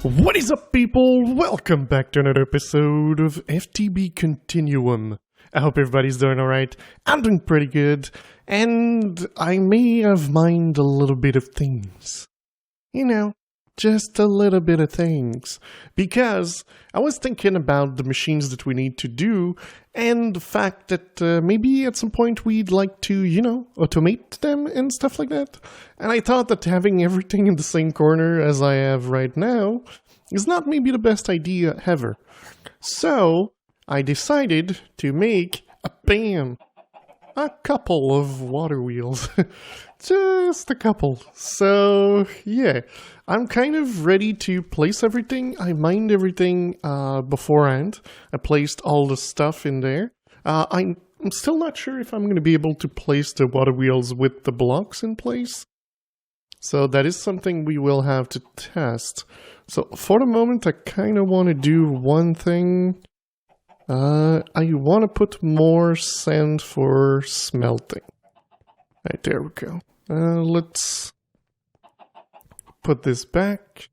What is up, people? Welcome back to another episode of FTB Continuum. I hope everybody's doing alright. I'm doing pretty good, and I may have mined a little bit of things. You know, just a little bit of things. Because I was thinking about the machines that we need to do, and the fact that maybe at some point we'd like to, automate them and stuff like that. And I thought that having everything in the same corner as I have right now is not maybe the best idea ever. So I decided to make a couple of water wheels. Just a couple. So yeah, I'm kind of ready to place everything. I mined everything beforehand. I placed all the stuff in there. I'm still not sure if I'm going to be able to place the water wheels with the blocks in place. So that is something we will have to test. So for the moment, I kind of want to do one thing. I want to put more sand for smelting. Right, there we go. Let's put this back.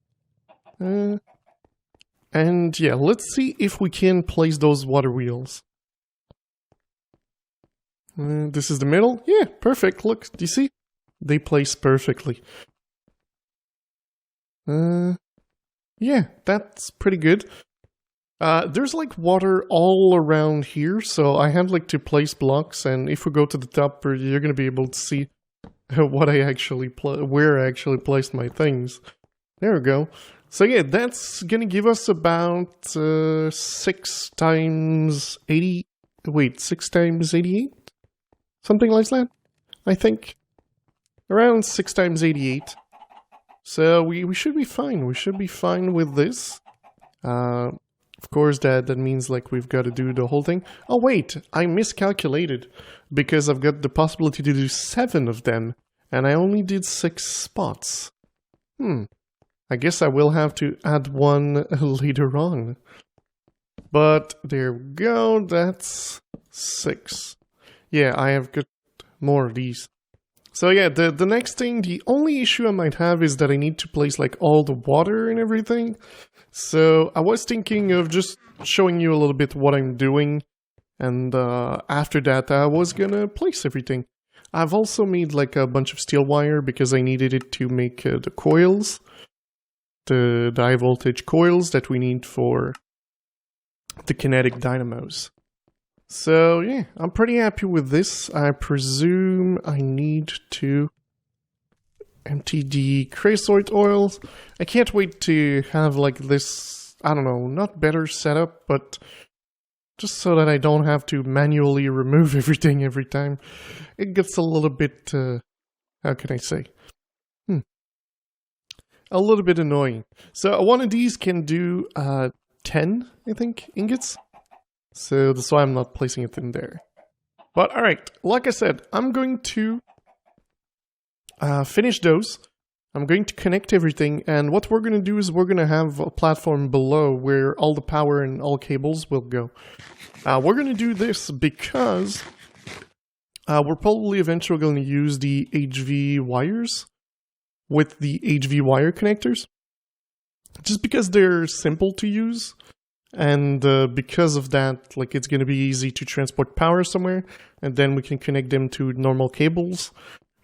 And yeah, let's see if we can place those water wheels. This is the middle. Yeah, perfect. Look, do you see? They place perfectly. Yeah, that's pretty good. There's like water all around here, so I had like to place blocks, and if we go to the top, you're gonna be able to see what I actually where I actually placed my things. There we go. So yeah, that's gonna give us about 6 times 80. Wait, 6 times 88, something like that. I think around 6 times 88. So we should be fine. We should be fine with this. Of course, that means like we've got to do the whole thing. Oh wait, I miscalculated because I've got the possibility to do 7 of them, and I only did 6 spots. I guess I will have to add one later on. But there we go, that's 6. Yeah, I have got more of these. So yeah, the next thing, the only issue I might have is that I need to place like all the water and everything. So I was thinking of just showing you a little bit what I'm doing, and after that I was gonna place everything. I've also made like a bunch of steel wire because I needed it to make the coils, the high voltage coils that we need for the kinetic dynamos. So yeah, I'm pretty happy with this. I presume I need to empty the creosote oil. I can't wait to have like this, I don't know, not better setup, but just so that I don't have to manually remove everything every time. It gets a little bit, how can I say? A little bit annoying. So one of these can do 10, I think, ingots. So that's why I'm not placing it in there. But alright, like I said, I'm going to finish those. I'm going to connect everything, and what we're going to do is we're going to have a platform below where all the power and all cables will go. We're going to do this because we're probably eventually going to use the HV wires with the HV wire connectors. Just because they're simple to use. And because of that, like, it's going to be easy to transport power somewhere, and then we can connect them to normal cables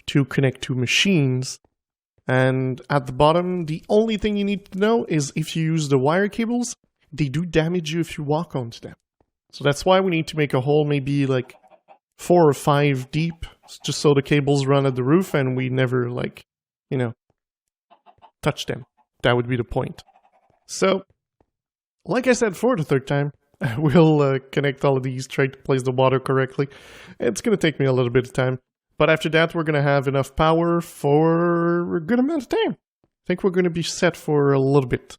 to connect to machines. And at the bottom, the only thing you need to know is if you use the wire cables, they do damage you if you walk onto them. So that's why we need to make a hole maybe like 4 or 5 deep, just so the cables run at the roof and we never, like, touch them. That would be the point. So like I said for the 3rd time, we'll connect all of these, try to place the water correctly. It's going to take me a little bit of time. But after that, we're going to have enough power for a good amount of time. I think we're going to be set for a little bit.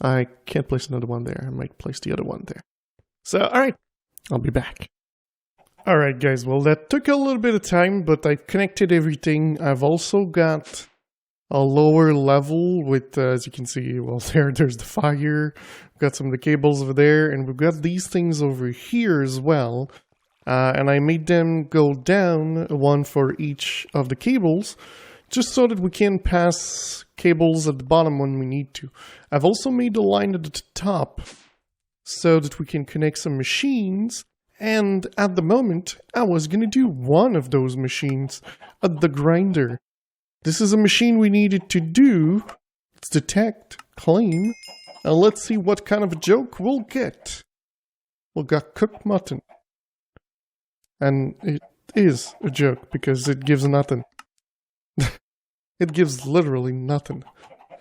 I can't place another one there. I might place the other one there. So, alright, I'll be back. Alright guys, well that took a little bit of time, but I connected everything. I've also got a lower level with, as you can see, well, there's the fire. We've got some of the cables over there, and we've got these things over here as well. And I made them go down, one for each of the cables, just so that we can pass cables at the bottom when we need to. I've also made a line at the top so that we can connect some machines, and at the moment I was gonna do one of those machines at the grinder. This is a machine we needed to do. Let's detect, claim, and let's see what kind of a joke we'll get. We'll get cooked mutton. And it is a joke because it gives nothing. It gives literally nothing.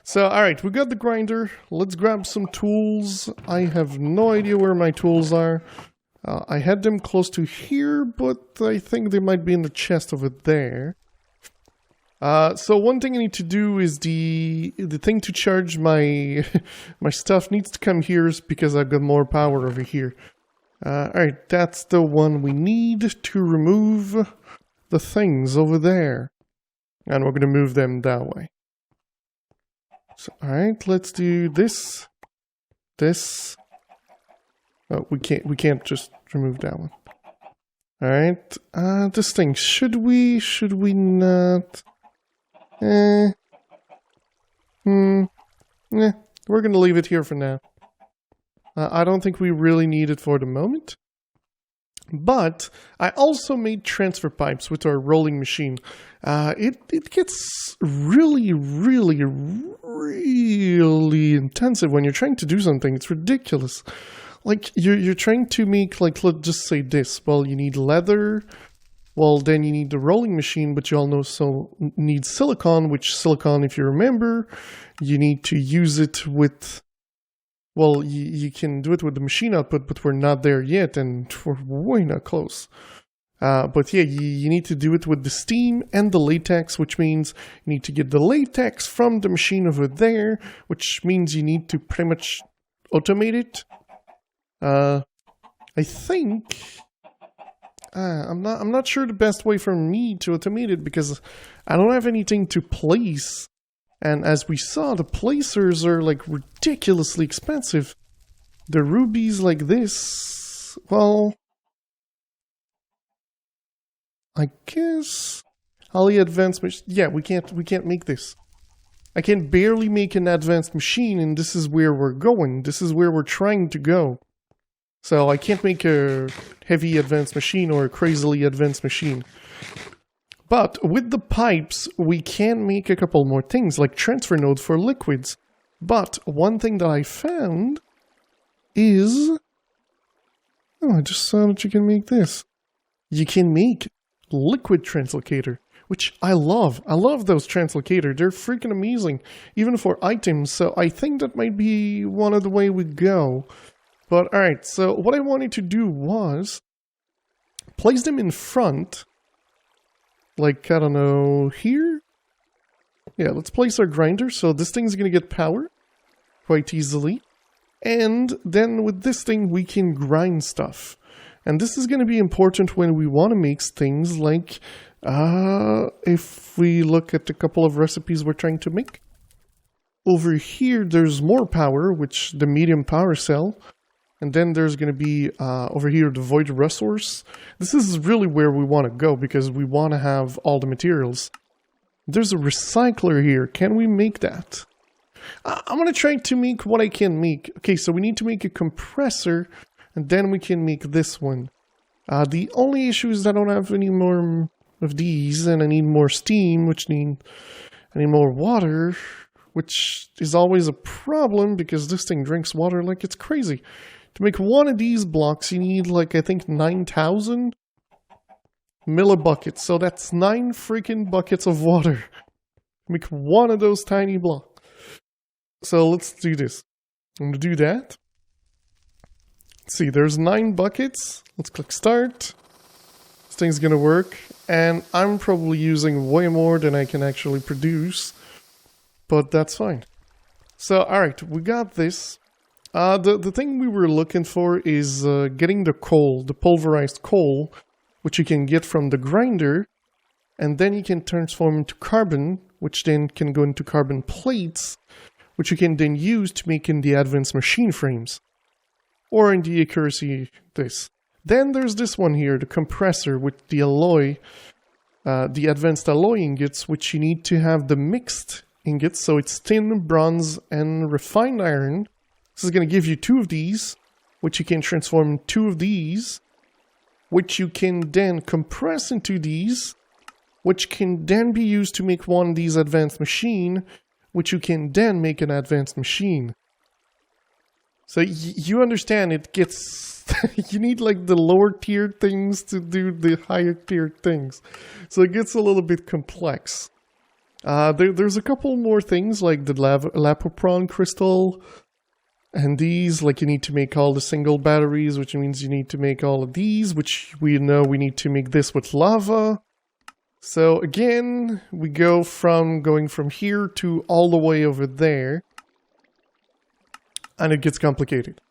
So, alright, we got the grinder. Let's grab some tools. I have no idea where my tools are. I had them close to here, but I think they might be in the chest over there. So one thing I need to do is the thing to charge my my stuff needs to come here because I've got more power over here. Alright, that's the one we need to remove the things over there. And we're going to move them that way. So, alright, let's do this. This. Oh, we can't just remove that one. Alright, this thing, should we not? We're going to leave it here for now. I don't think we really need it for the moment. But I also made transfer pipes with our rolling machine. It gets really, really, really intensive when you're trying to do something. It's ridiculous. Like, you're trying to make, like, let's just say this. Well, you need leather. Well, then you need the rolling machine, but you all know so need silicon, which silicon, if you remember, you need to use it with... Well, you can do it with the machine output, but we're not there yet, and we're way not close. But yeah, you need to do it with the steam and the latex, which means you need to get the latex from the machine over there, which means you need to pretty much automate it. I think... I'm not sure the best way for me to automate it, because I don't have anything to place. And as we saw, the placers are like ridiculously expensive. The rubies like this, well, I guess Ali advanced machine. Yeah, we can't make this. I can barely make an advanced machine, and this is where we're going. This is where we're trying to go. So I can't make a heavy advanced machine or a crazily advanced machine. But with the pipes, we can make a couple more things, like transfer nodes for liquids. But one thing that I found is... Oh, I just saw that you can make this. You can make liquid translocator, which I love. I love those translocator. They're freaking amazing, even for items. So I think that might be one of the way we go. But alright, so what I wanted to do was place them in front. Like, I don't know, here? Yeah, let's place our grinder, so this thing's gonna get power quite easily. And then with this thing, we can grind stuff. And this is gonna be important when we want to make things like, if we look at a couple of recipes we're trying to make. Over here, there's more power, which the medium power cell. And then there's going to be, over here, the void resource. This is really where we want to go, because we want to have all the materials. There's a recycler here. Can we make that? I'm going to try to make what I can make. Okay, so we need to make a compressor, and then we can make this one. The only issue is I don't have any more of these, and I need more steam, I need more water, which is always a problem, because this thing drinks water like it's crazy. To make one of these blocks, you need, like, I think 9,000 millibuckets. So that's 9 freaking buckets of water. Make one of those tiny blocks. So let's do this. I'm going to do that. Let's see, there's 9 buckets. Let's click start. This thing's going to work. And I'm probably using way more than I can actually produce. But that's fine. So, alright, we got this. The thing we were looking for is getting the coal, the pulverized coal, which you can get from the grinder, and then you can transform into carbon, which then can go into carbon plates, which you can then use to make in the advanced machine frames, or in the accuracy this. Then there's this one here, the compressor with the alloy, the advanced alloy ingots, which you need to have the mixed ingots, so it's tin, bronze, and refined iron. This is going to give you 2 of these, which you can transform in 2 of these, which you can then compress into these, which can then be used to make one of these advanced machine, which you can then make an advanced machine. So you understand it gets... you need like the lower tier things to do the higher tier things. So it gets a little bit complex. There's a couple more things like the lapopron crystal. And these, like you need to make all the single batteries, which means you need to make all of these, which we know we need to make this with lava. So again, we go from going from here to all the way over there. And it gets complicated.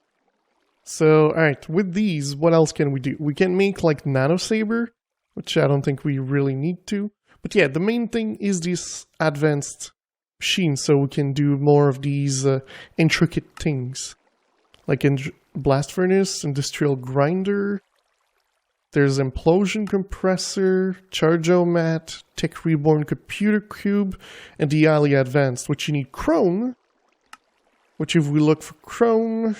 So, alright, with these, what else can we do? We can make like nano saber, which I don't think we really need to. But yeah, the main thing is this advanced machine, so we can do more of these intricate things. Like in blast furnace, industrial grinder, there's implosion compressor, charge-o-mat, tech reborn computer cube, and the highly advanced, which you need chrome, which if we look for chrome,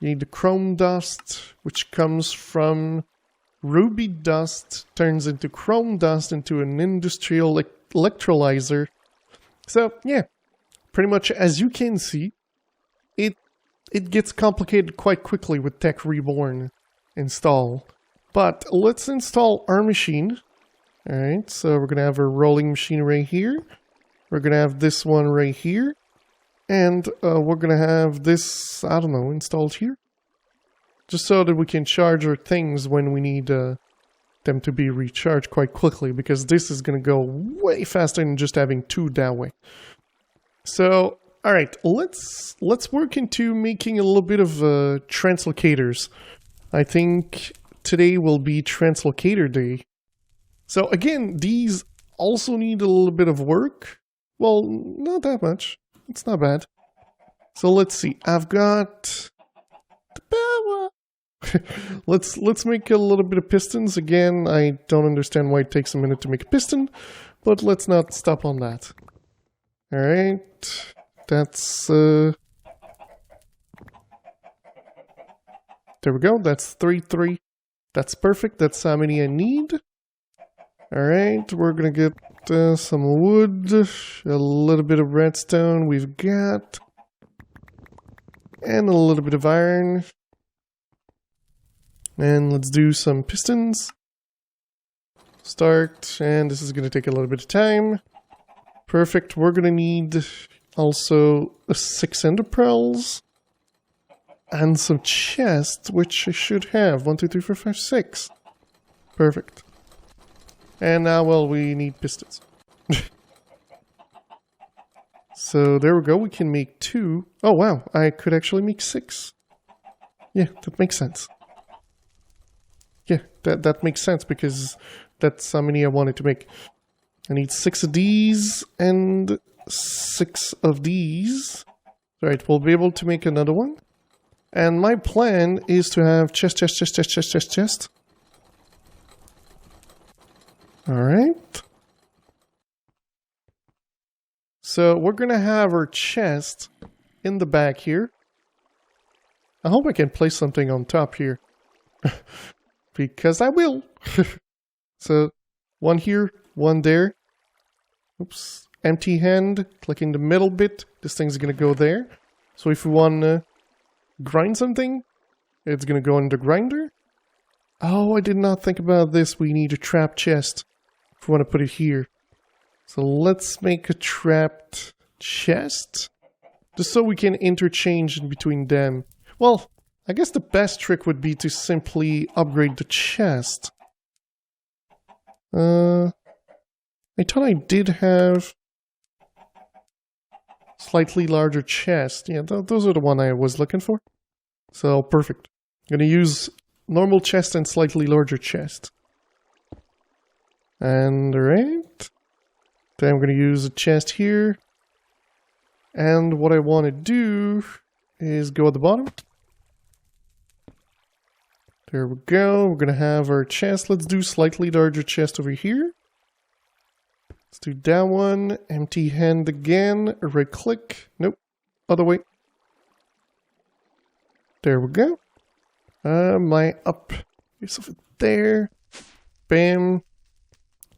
you need the chrome dust, which comes from ruby dust, turns into chrome dust into an industrial electrolyzer. So yeah, pretty much as you can see, it gets complicated quite quickly with Tech Reborn install. But let's install our machine. Alright, so we're gonna have a rolling machine right here. We're gonna have this one right here. And we're gonna have this, I don't know, installed here. Just so that we can charge our things when we need them to be recharged quite quickly, because this is going to go way faster than just having 2 that way. So, alright, let's work into making a little bit of translocators. I think today will be Translocator Day. So again, these also need a little bit of work. Well, not that much. It's not bad. So let's see. I've got the power. let's make a little bit of pistons. Again, I don't understand why it takes a minute to make a piston, but let's not stop on that. Alright, that's there we go, that's 3. That's perfect, that's how many I need. Alright, we're gonna get some wood, a little bit of redstone we've got, and a little bit of iron. And let's do some pistons. Start, and this is going to take a little bit of time. Perfect, we're going to need also 6 ender pearls. And some chests, which I should have. 1, 2, 3, 4, 5, 6. Perfect. And now, well, we need pistons. So there we go, we can make 2. Oh wow, I could actually make 6. Yeah, that makes sense. Yeah, that makes sense because that's how many I wanted to make. I need 6 of these and 6 of these. Alright, we'll be able to make another one. And my plan is to have chest. Alright. So we're gonna have our chest in the back here. I hope I can place something on top here. Because I will. So, 1 here, 1 there. Oops. Empty hand. Clicking the middle bit. This thing's gonna go there. So if we want to grind something, it's gonna go in the grinder. Oh, I did not think about this. We need a trap chest if we want to put it here. So let's make a trapped chest. Just so we can interchange in between them. Well, I guess the best trick would be to simply upgrade the chest. I thought I did have slightly larger chest. Yeah, those are the one I was looking for. So, perfect. I'm gonna use normal chest and slightly larger chest. And, alright. Then I'm gonna use a chest here. And what I want to do is go at the bottom. There we go. We're gonna have our chest. Let's do slightly larger chest over here. Let's do that one. Empty hand again. Right click. Nope. Other way. There we go. My up. Yourself there. Bam.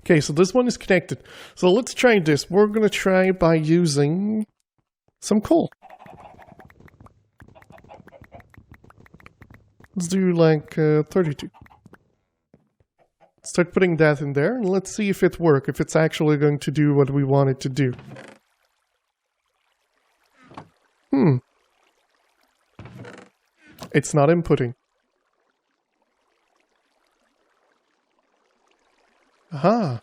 Okay, so this one is connected. So let's try this. We're gonna try by using some coal. Let's do like 32. Start putting that in there, and let's see if it works, if it's actually going to do what we want it to do. It's not inputting. Aha.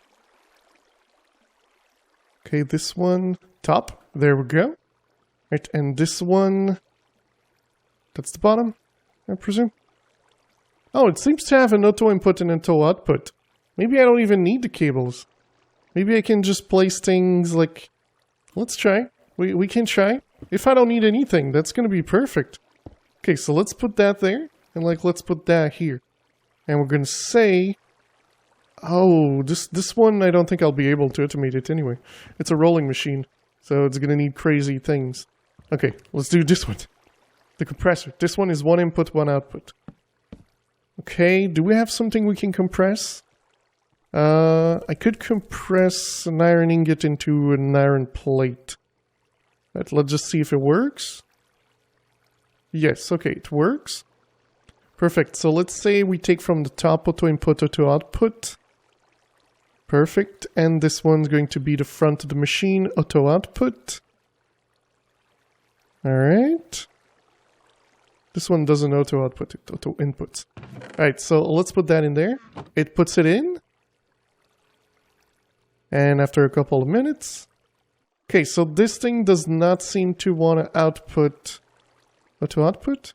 Okay, this one, top. There we go. Right, and this one, that's the bottom, I presume. Oh, it seems to have an auto input and auto output. Maybe I don't even need the cables. Maybe I can just place things like... Let's try. We can try. If I don't need anything, that's gonna be perfect. Okay, so let's put that there. And like, let's put that here. And we're gonna say... Oh, this one I don't think I'll be able to automate it anyway. It's a rolling machine. So it's gonna need crazy things. Okay, let's do this one. The compressor. This one is one input, one output. Okay, do we have something we can compress? I could compress an iron ingot into an iron plate. Right, let's just see if it works. Yes, okay, it works. Perfect, so let's say we take from the top auto input, auto output. Perfect, and this one's going to be the front of the machine, auto output. Alright. This one doesn't auto output, it auto inputs. Alright, so let's put that in there. It puts it in. And after a couple of minutes... Okay, so this thing does not seem to want to output... Auto output?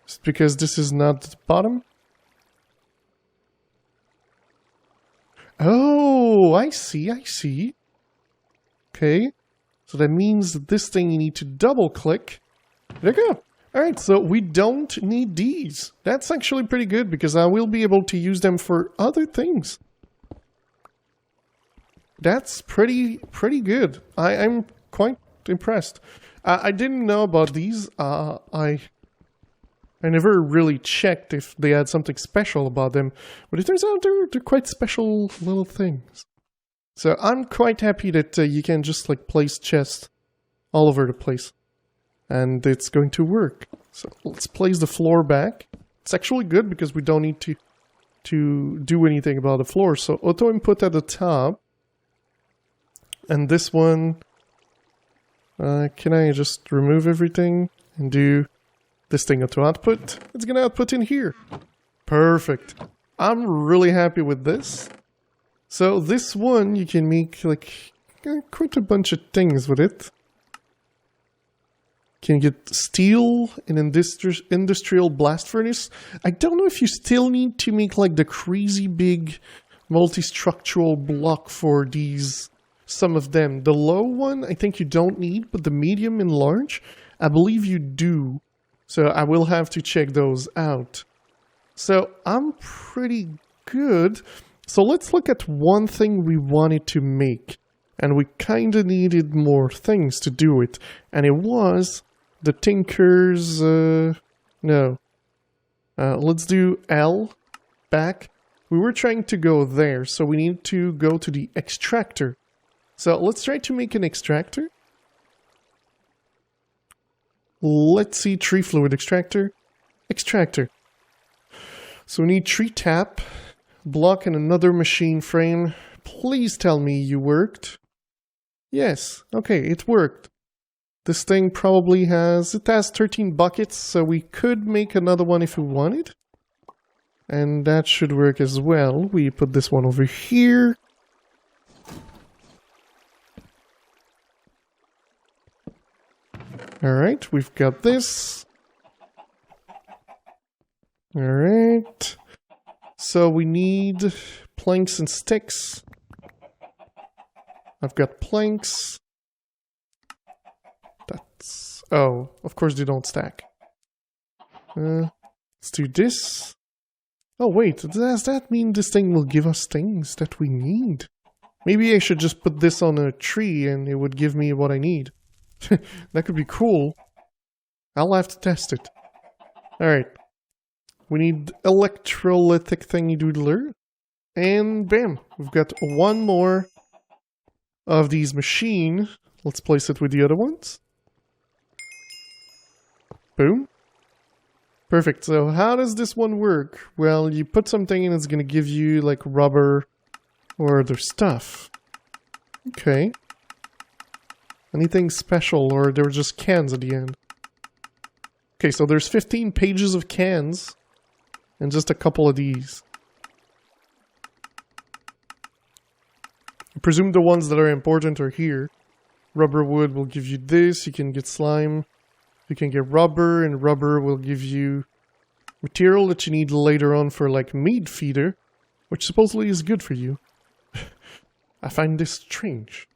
Just because this is not the bottom? Oh, I see, I see. Okay. So that means that this thing you need to double click. There you go. Alright, so we don't need these. That's actually pretty good because I will be able to use them for other things. That's pretty good. I'm quite impressed. I didn't know about these. I never really checked if they had something special about them. But it turns out they're quite special little things. So I'm quite happy that you can just like place chests all over the place. And it's going to work. So let's place the floor back. It's actually good because we don't need to do anything about the floor. So auto input at the top. And this one, can I just remove everything and do this thing auto output? It's gonna output in here. Perfect. I'm really happy with this. So this one, you can make like quite a bunch of things with it. Can get steel in industrial blast furnace. I don't know if you still need to make like the crazy big multi-structural block for these, some of them. The low one, I think you don't need, but the medium and large, I believe you do. So I will have to check those out. So I'm pretty good. So let's look at one thing we wanted to make. And we kind of needed more things to do it. And it was the Tinker's... no. Let's do L. Back. We were trying to go there, so we need to go to the extractor. So let's try to make an extractor. Let's see, tree fluid extractor. Extractor. So we need tree tap, block, and another machine frame. Please tell me you worked. Yes, okay, it worked. This thing probably has 13 buckets, so we could make another one if we wanted. And that should work as well. We put this one over here. Alright, we've got this. Alright. So we need planks and sticks. I've got planks. That's... oh, of course they don't stack. Let's do this. Oh wait, does that mean this thing will give us things that we need? Maybe I should just put this on a tree and it would give me what I need. That could be cool. I'll have to test it. Alright. We need electrolytic thingy doodler. And bam, we've got one more of these machines. Let's place it with the other ones. Boom. Perfect. So how does this one work? Well, you put something in, it's going to give you like rubber or other stuff. Okay. Anything special, or there were just cans at the end? Okay, so there's 15 pages of cans and just a couple of these. I presume the ones that are important are here. Rubber wood will give you this. You can get slime. You can get rubber, and rubber will give you material that you need later on for like meat feeder, which supposedly is good for you. I find this strange.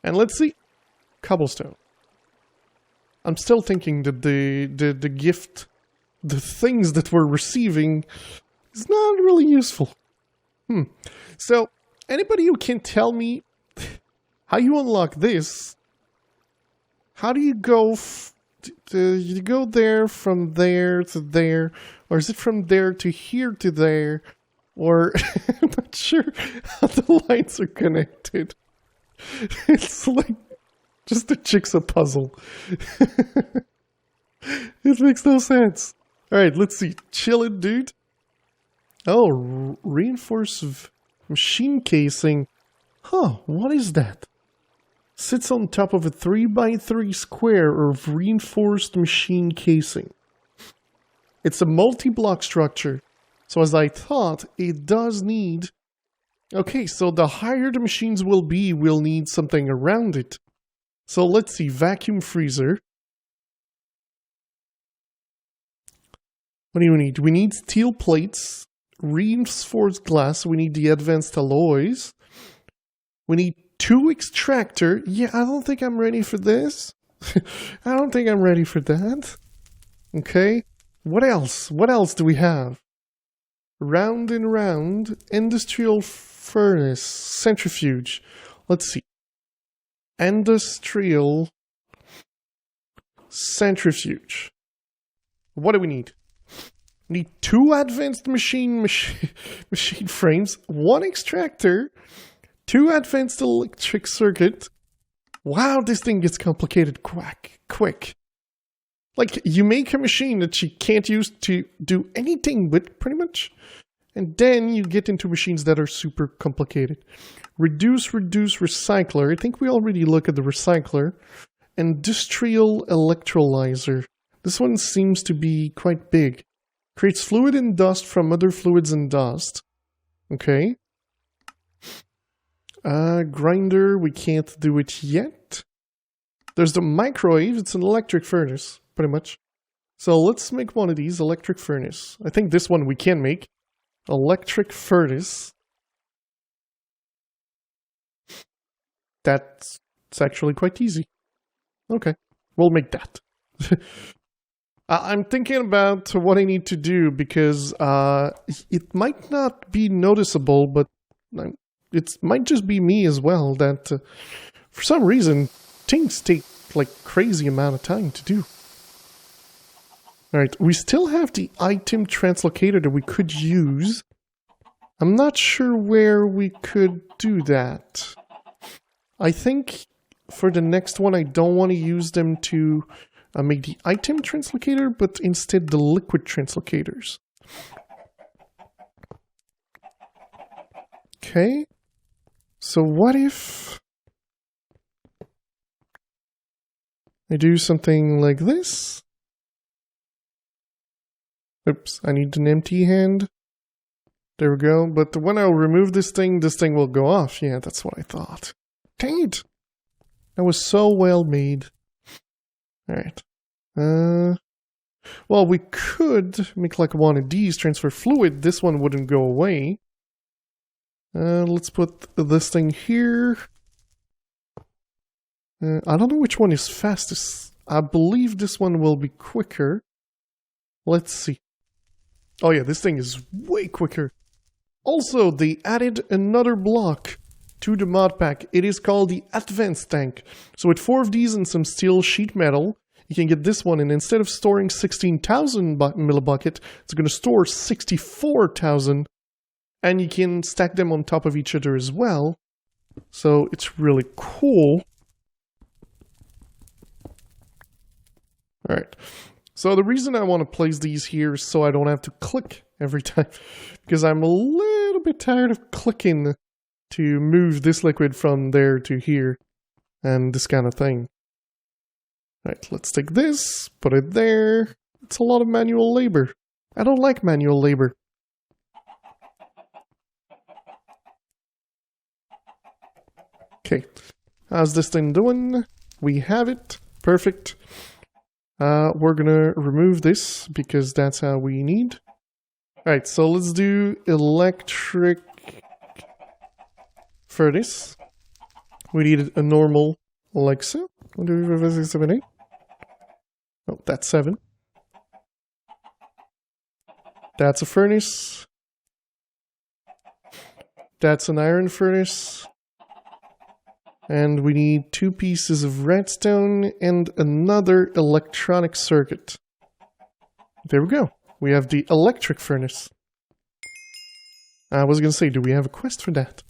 And let's see. Cobblestone. I'm still thinking that the gift, the things that we're receiving, is not really useful. So, anybody who can tell me how you unlock this? How do you go? You go there, from there to there, or is it from there to here to there? Or I'm not sure how the lines are connected. It's like just a jigsaw puzzle. It makes no sense. Alright, let's see. Chill it, dude. Oh, reinforced machine casing. Huh, what is that? Sits on top of a 3x3 square of reinforced machine casing. It's a multi-block structure. So as I thought, it does need... Okay, so the higher the machines will be, we'll need something around it. So let's see, vacuum freezer. What do we need? We need steel plates, reinforced glass, we need the advanced alloys. We need 2 extractor. Yeah, I don't think I'm ready for this. I don't think I'm ready for that. Okay, what else? What else do we have? Round and round, industrial furnace, centrifuge. Let's see. Industrial centrifuge. What do we need? We need 2 advanced machine frames, 1 extractor, 2 advanced electric circuit. Wow, this thing gets complicated quick. Like, you make a machine that you can't use to do anything with, pretty much. And then you get into machines that are super complicated. Reduce, recycler. I think we already look at the recycler. Industrial electrolyzer. This one seems to be quite big. Creates fluid and dust from other fluids and dust. Okay. Grinder, we can't do it yet. There's the microwave. It's an electric furnace, pretty much. So let's make one of these, electric furnace. I think this one we can make. Electric furnace. That's actually quite easy. Okay, we'll make that. I'm thinking about what I need to do because it might not be noticeable, but it might just be me as well that for some reason things take like crazy amount of time to do. Alright, we still have the item translocator that we could use. I'm not sure where we could do that. I think for the next one I don't want to use them to make the item translocator, but instead the liquid translocators. Okay, so what if I do something like this? Oops, I need an empty hand. There we go. But when I'll remove this thing will go off. Yeah, that's what I thought. Dang it! That was so well made. Alright. Well, we could make like one of these, transfer fluid. This one wouldn't go away. Let's put this thing here. I don't know which one is fastest. I believe this one will be quicker. Let's see. Oh yeah, this thing is way quicker. Also, they added another block to the mod pack. It is called the Advanced Tank. So with 4 of these and some steel sheet metal, you can get this one, and instead of storing 16,000 millibucket, it's going to store 64,000, and you can stack them on top of each other as well. So it's really cool. Alright, so the reason I want to place these here is so I don't have to click every time, because I'm a little bit tired of clicking to move this liquid from there to here, and this kind of thing. Alright, let's take this, put it there. It's a lot of manual labor. I don't like manual labor. Okay, how's this thing doing? We have it. Perfect. We're gonna remove this because that's how we need. Alright, so let's do electric furnace. We need a normal Alexa. 1, 2, 3, 4, 5, 6, 7, 8. Oh, that's 7. That's a furnace. That's an iron furnace. And we need 2 pieces of redstone and another electronic circuit. There we go. We have the electric furnace. I was gonna say, do we have a quest for that?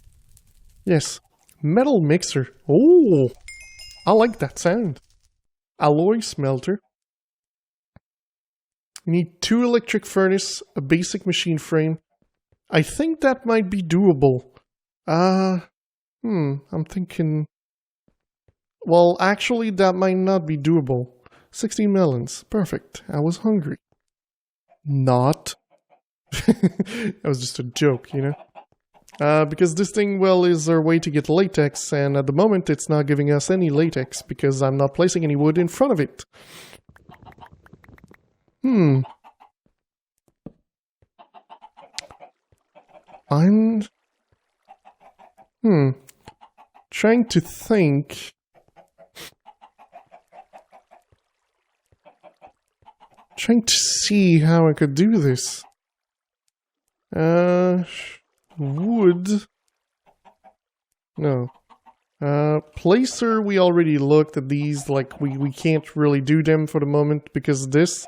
Yes. Metal mixer. Oh! I like that sound. Alloy smelter. We need 2 electric furnace, a basic machine frame. I think that might be doable. I'm thinking... Well, actually, that might not be doable. 16 melons. Perfect. I was hungry. Not. That was just a joke, you know? Because this thing, well, is our way to get latex, and at the moment it's not giving us any latex because I'm not placing any wood in front of it. I'm... trying to think... Trying to see how I could do this. Wood. No. Placer, we already looked at these, like, we can't really do them for the moment because of this.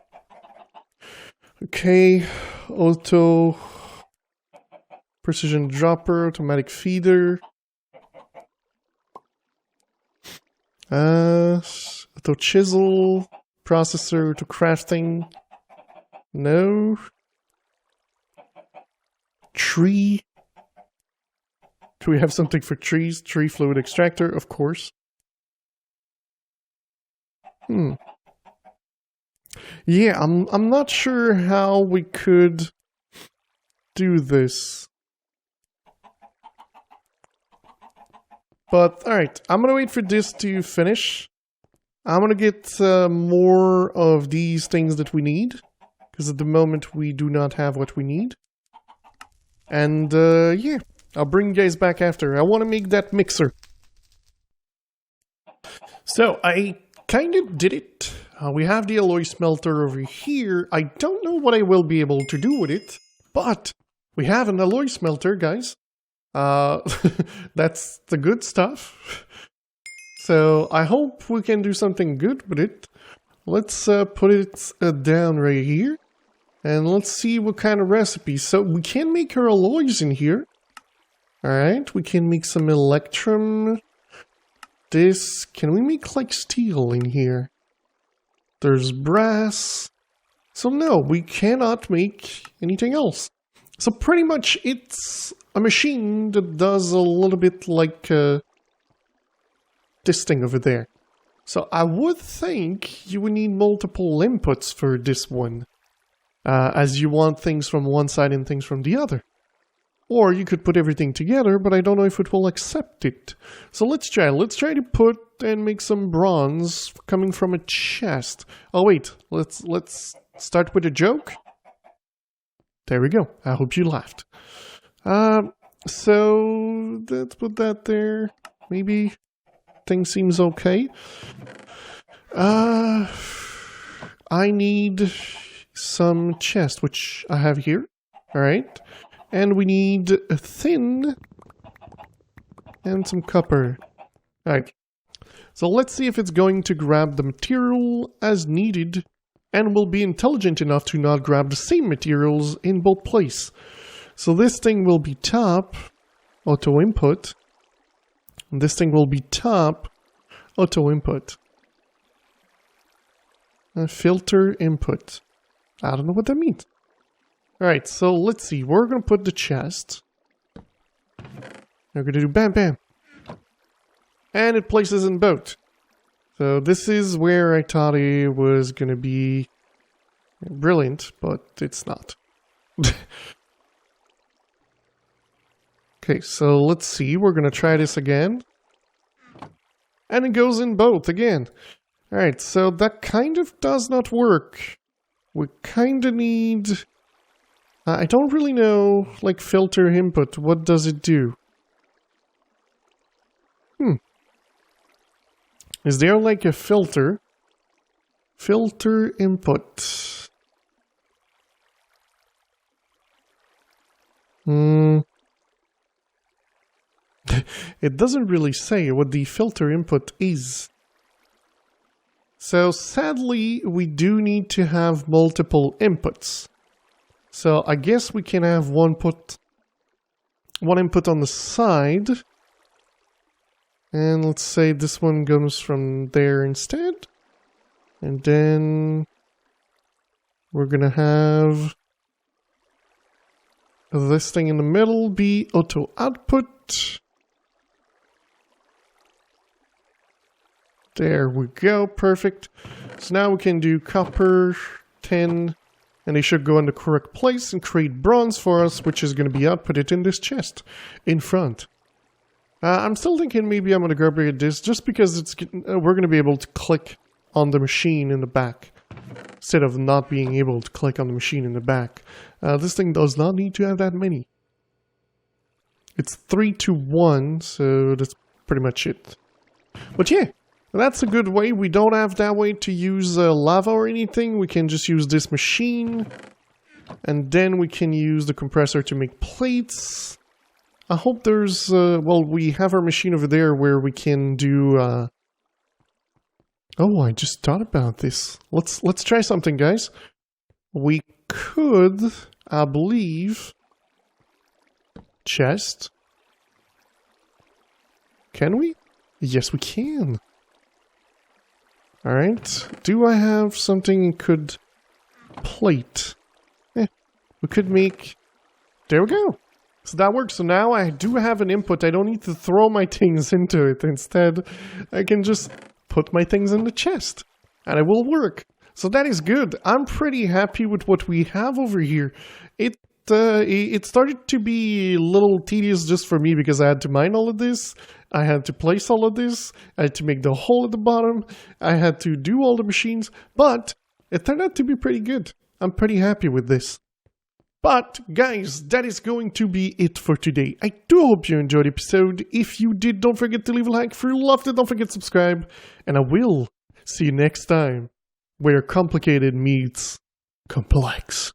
Okay, auto... Precision dropper, automatic feeder. Auto chisel, processor, auto crafting. No. Tree. Do we have something for trees? Tree fluid extractor, of course. Yeah, I'm not sure how we could do this. But, alright, I'm gonna wait for this to finish. I'm gonna get more of these things that we need. Because at the moment we do not have what we need. And, yeah, I'll bring you guys back after. I want to make that mixer. So, I kind of did it. We have the alloy smelter over here. I don't know what I will be able to do with it. But, we have an alloy smelter, guys. That's the good stuff. So I hope we can do something good with it. Let's put it down right here. And let's see what kind of recipe. So we can make our alloys in here. Alright, we can make some electrum. This, can we make like steel in here? There's brass. So no, we cannot make anything else. So pretty much it's a machine that does a little bit like this thing over there. So I would think you would need multiple inputs for this one. As you want things from one side and things from the other. Or you could put everything together, but I don't know if it will accept it. So let's try. Let's try to put and make some bronze coming from a chest. Oh wait, let's start with a joke. There we go. I hope you laughed. So let's put that there. Maybe thing seems okay. I need some chest, which I have here. Alright. And we need a thin and some copper. Alright. So let's see if it's going to grab the material as needed and will be intelligent enough to not grab the same materials in both places. So this thing will be top, auto input. And this thing will be top, auto input. Filter input. I don't know what that means. Alright, so let's see. We're going to put the chest. We're going to do bam bam. And it places in both. So this is where I thought it was going to be brilliant, but it's not. Okay, so let's see. We're going to try this again. And it goes in both again. Alright, so that kind of does not work. We kind of need... I don't really know, like, filter input. What does it do? Is there, like, a filter? Filter input. It doesn't really say what the filter input is. So, sadly, we do need to have multiple inputs. So, I guess we can have one input on the side. And let's say this one comes from there instead. And then we're gonna have this thing in the middle be auto output. There we go, perfect. So now we can do copper, tin, and they should go in the correct place and create bronze for us, which is going to be outputted in this chest in front. I'm still thinking maybe I'm going to upgrade this just because we're going to be able to click on the machine in the back instead of not being able to click on the machine in the back. This thing does not need to have that many. It's 3 to 1, so that's pretty much it. But yeah. That's a good way. We don't have that way to use lava or anything. We can just use this machine. And then we can use the compressor to make plates. I hope there's... well, we have our machine over there where we can do... Oh, I just thought about this. Let's try something, guys. We could, I believe... Chest. Can we? Yes, we can. Alright, do I have something could plate? We could make... There we go! So that works, so now I do have an input, I don't need to throw my things into it, instead I can just put my things in the chest, and it will work. So that is good, I'm pretty happy with what we have over here. It started to be a little tedious just for me because I had to mine all of this, I had to place all of this, I had to make the hole at the bottom, I had to do all the machines, but it turned out to be pretty good. I'm pretty happy with this. But, guys, that is going to be it for today. I do hope you enjoyed the episode. If you did, don't forget to leave a like. If you loved it, don't forget to subscribe. And I will see you next time, where complicated meets complex.